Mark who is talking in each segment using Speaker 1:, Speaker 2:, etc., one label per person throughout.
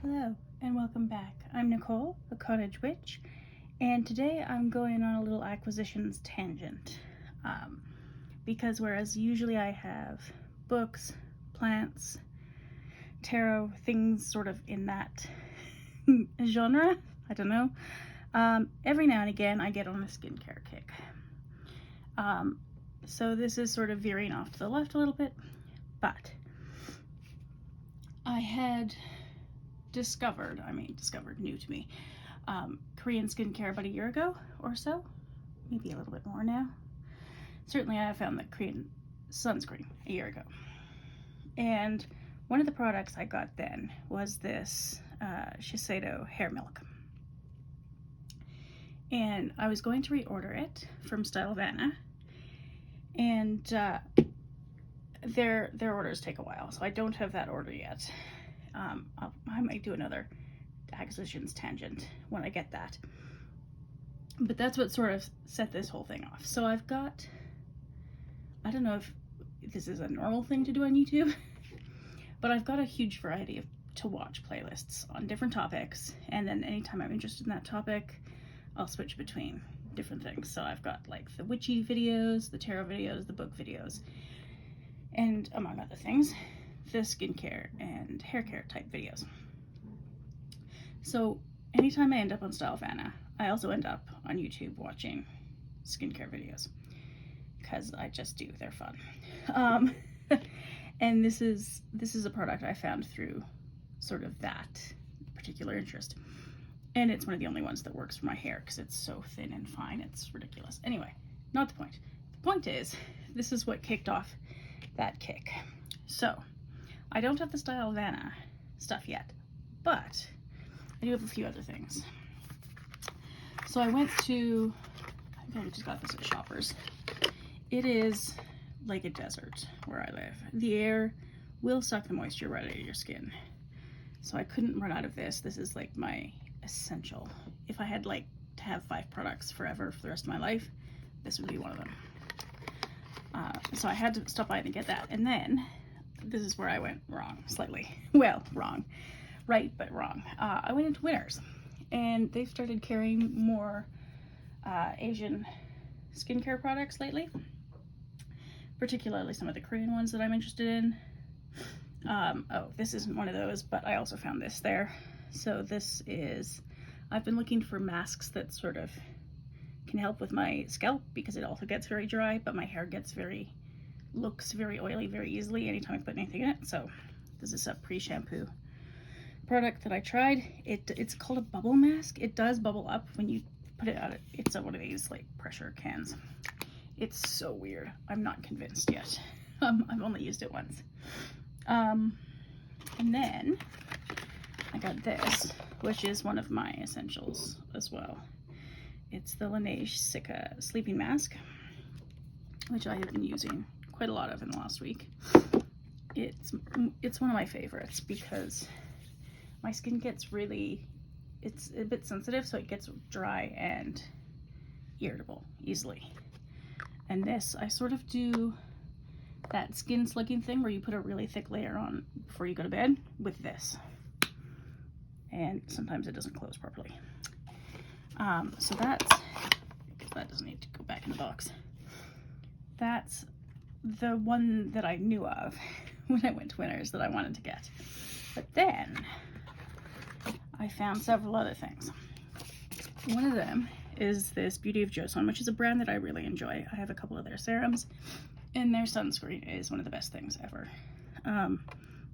Speaker 1: Hello and welcome back. I'm Nicole, the Cottage Witch, and today I'm going on a little acquisitions tangent. Because whereas usually I have books, plants, tarot, things sort of in that genre, I don't know, every now and again I get on a skincare kick. So this is sort of veering off to the left a little bit, but I had discovered new to me, Korean skincare about a year ago or so, maybe a little bit more now. Certainly I found the Korean sunscreen a year ago. And one of the products I got then was this Shiseido hair milk. And I was going to reorder it from Stylovana, and their orders take a while, so I don't have that order yet. I might do another acquisitions tangent when I get that. But that's what sort of set this whole thing off. So I've got, I don't know if this is a normal thing to do on YouTube, but I've got a huge variety of to watch playlists on different topics, and then anytime I'm interested in that topic, I'll switch between different things. So I've got like the witchy videos, the tarot videos, the book videos, and among other things, the skincare and hair care type videos. So anytime I end up on Stylovana, I also end up on YouTube watching skincare videos because I just do, they're fun. And this is a product I found through sort of that particular interest. And it's one of the only ones that works for my hair because it's so thin and fine, it's ridiculous. Anyway, not the point. The point is, this is what kicked off that kick. So, I don't have the Stylovana stuff yet, but I do have a few other things. So I went to, I think I just got this at Shoppers. It is like a desert where I live. The air will suck the moisture right out of your skin. So I couldn't run out of this. This is like my essential. If I had like to have 5 products forever for the rest of my life, this would be one of them. So I had to stop by and get that. And then, this is where I went wrong, slightly. Well, wrong. Right, but wrong. I went into Winners, and they've started carrying more Asian skincare products lately, particularly some of the Korean ones that I'm interested in. Oh, this isn't one of those, but I also found this there. So this is, I've been looking for masks that sort of can help with my scalp because it also gets very dry, but my hair looks very oily very easily anytime I put anything in it. So this is a pre-shampoo product that I tried. It's called a bubble mask. It does bubble up when you put it out. It's one of these like pressure cans. It's so weird. I'm not convinced yet. I've only used it once. And then I got this, which is one of my essentials as well. It's the Laneige Cica sleeping mask, which I have been using quite a lot of in the last week. It's one of my favorites because my skin gets really, it's a bit sensitive, so it gets dry and irritable easily. And this, I sort of do that skin slugging thing where you put a really thick layer on before you go to bed with this. And sometimes it doesn't close properly. So that doesn't need to go back in the box. That's the one that I knew of when I went to Winners that I wanted to get. But then I found several other things. One of them is this Beauty of Joseon, which is a brand that I really enjoy. I have a couple of their serums, and their sunscreen is one of the best things ever.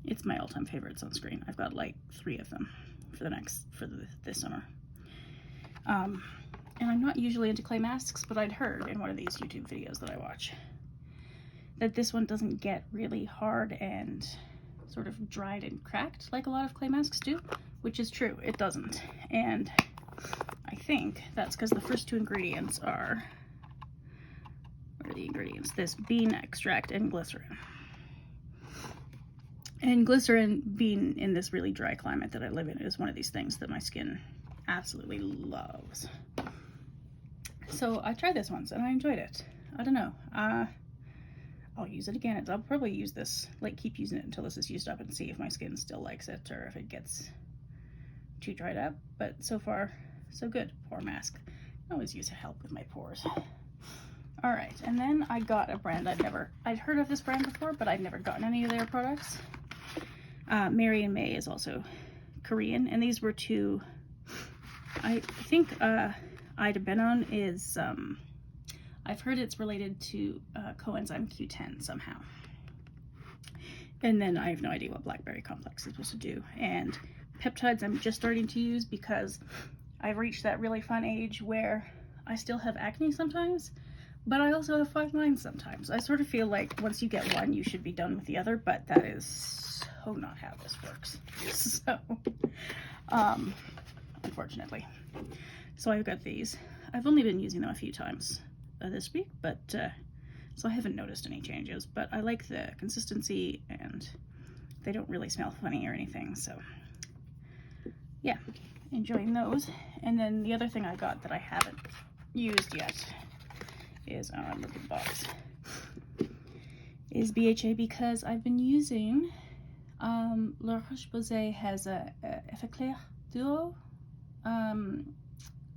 Speaker 1: It's my all-time favorite sunscreen. I've got like 3 of them for this summer. And I'm not usually into clay masks, but I'd heard in one of these YouTube videos that I watch that this one doesn't get really hard and sort of dried and cracked like a lot of clay masks do, which is true, it doesn't. And I think that's because the first 2 ingredients are, what are the ingredients? This bean extract and glycerin. And glycerin, being in this really dry climate that I live in, is one of these things that my skin absolutely loves. So I tried this once and I enjoyed it. I don't know. I'll use it again. I'll probably use this, like keep using it until this is used up and see if my skin still likes it or if it gets too dried up, but so far so good. Pore mask. I always use to help with my pores. All right, and then I got a brand I'd heard of this brand before, but I'd never gotten any of their products. Mary and May is also Korean, and these were two, I think Idabenone is, I've heard it's related to coenzyme Q10 somehow. And then I have no idea what blackberry complex is supposed to do. And peptides I'm just starting to use because I've reached that really fun age where I still have acne sometimes, but I also have fine lines sometimes. I sort of feel like once you get one, you should be done with the other, but that is so not how this works. So, unfortunately. So I've got these. I've only been using them a few times this week, but so I haven't noticed any changes, but I like the consistency and they don't really smell funny or anything. So yeah, enjoying those. And then the other thing I got that I haven't used yet is, look at the box, is BHA, because I've been using La Roche-Posay has a Effaclar Duo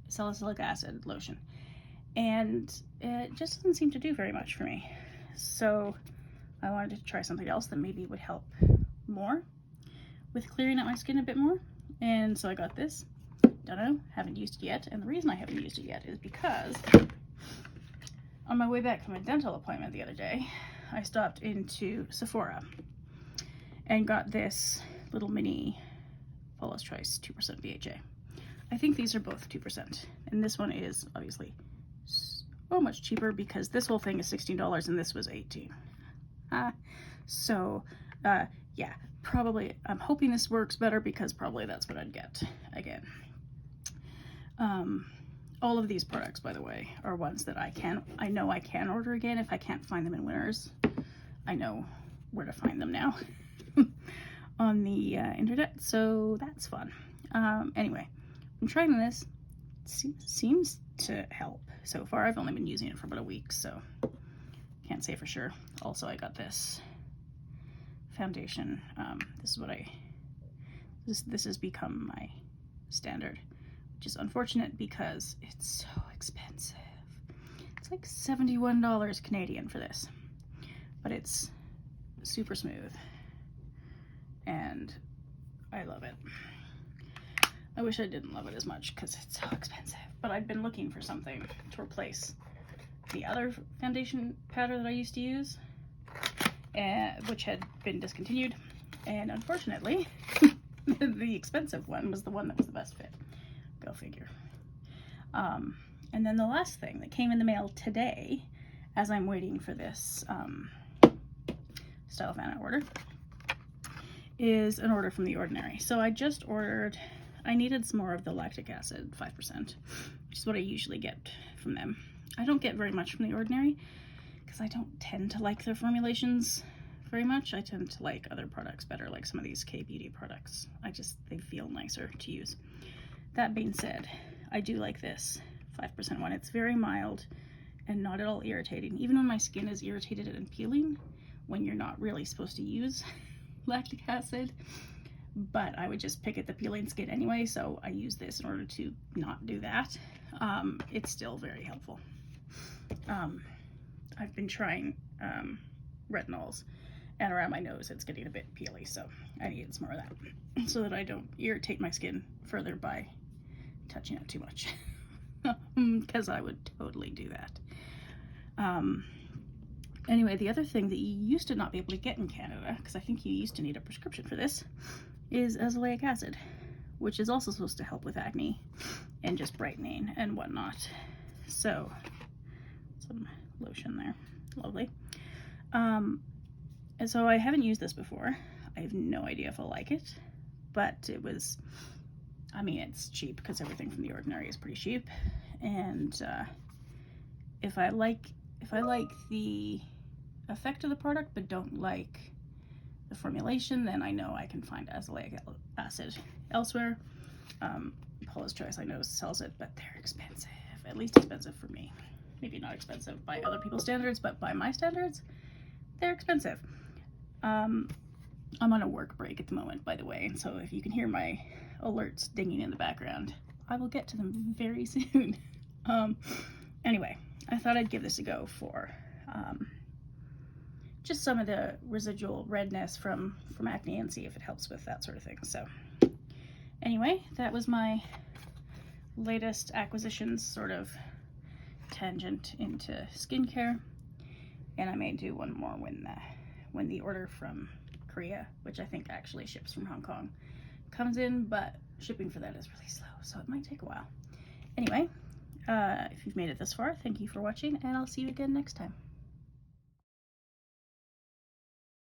Speaker 1: salicylic acid lotion, and it just doesn't seem to do very much for me. So I wanted to try something else that maybe would help more with clearing out my skin a bit more. And so I got this. Don't know, haven't used it yet. And the reason I haven't used it yet is because on my way back from a dental appointment the other day, I stopped into Sephora and got this little mini Paula's Choice 2% BHA. I think these are both 2%. And this one is obviously so much cheaper because this whole thing is $16 and this was $18. Yeah, probably I'm hoping this works better because probably that's what I'd get again. All of these products, by the way, are ones that I know I can order again if I can't find them in Winners. I know where to find them now on the internet, so that's fun. Anyway, I'm trying this. It seems to help so far. I've only been using it for about a week, so can't say for sure. Also, I got this foundation. This has become my standard, which is unfortunate because it's so expensive. It's like $71 Canadian for this, but it's super smooth and I love it. I wish I didn't love it as much because it's so expensive, but I've been looking for something to replace the other foundation powder that I used to use, which had been discontinued, and unfortunately the expensive one was the one that was the best fit. Go figure. And then the last thing that came in the mail today, as I'm waiting for this Stylophana order, is an order from The Ordinary. So I just ordered, I needed some more of the lactic acid, 5%, which is what I usually get from them. I don't get very much from The Ordinary because I don't tend to like their formulations very much. I tend to like other products better, like some of these K-Beauty products. They feel nicer to use. That being said, I do like this 5% one. It's very mild and not at all irritating. Even when my skin is irritated and peeling, when you're not really supposed to use lactic acid, but I would just pick at the peeling skin anyway, so I use this in order to not do that. It's still very helpful. I've been trying retinols, and around my nose it's getting a bit peely, so I need some more of that so that I don't irritate my skin further by touching it too much, because I would totally do that. Anyway, the other thing that you used to not be able to get in Canada, because I think you used to need a prescription for this, is azelaic acid, which is also supposed to help with acne and just brightening and whatnot. So some lotion there, lovely. And so I haven't used this before. I have no idea if I'll like it, but it was, I mean, it's cheap because everything from The Ordinary is pretty cheap. And if I like the effect of the product but don't like the formulation, then I know I can find azelaic acid elsewhere. Paula's Choice, I know, sells it, but they're expensive, at least expensive for me. Maybe not expensive by other people's standards, but by my standards, they're expensive. I'm on a work break at the moment, by the way, and so if you can hear my alerts dinging in the background. I will get to them very soon. Anyway, I thought I'd give this a go for just some of the residual redness from acne and see if it helps with that sort of thing. So anyway, that was my latest acquisitions sort of tangent into skincare, and I may do one more when the order from Korea, which I think actually ships from Hong Kong, comes in, but shipping for that is really slow, so it might take a while. Anyway, if you've made it this far, thank you for watching, and I'll see you again next time.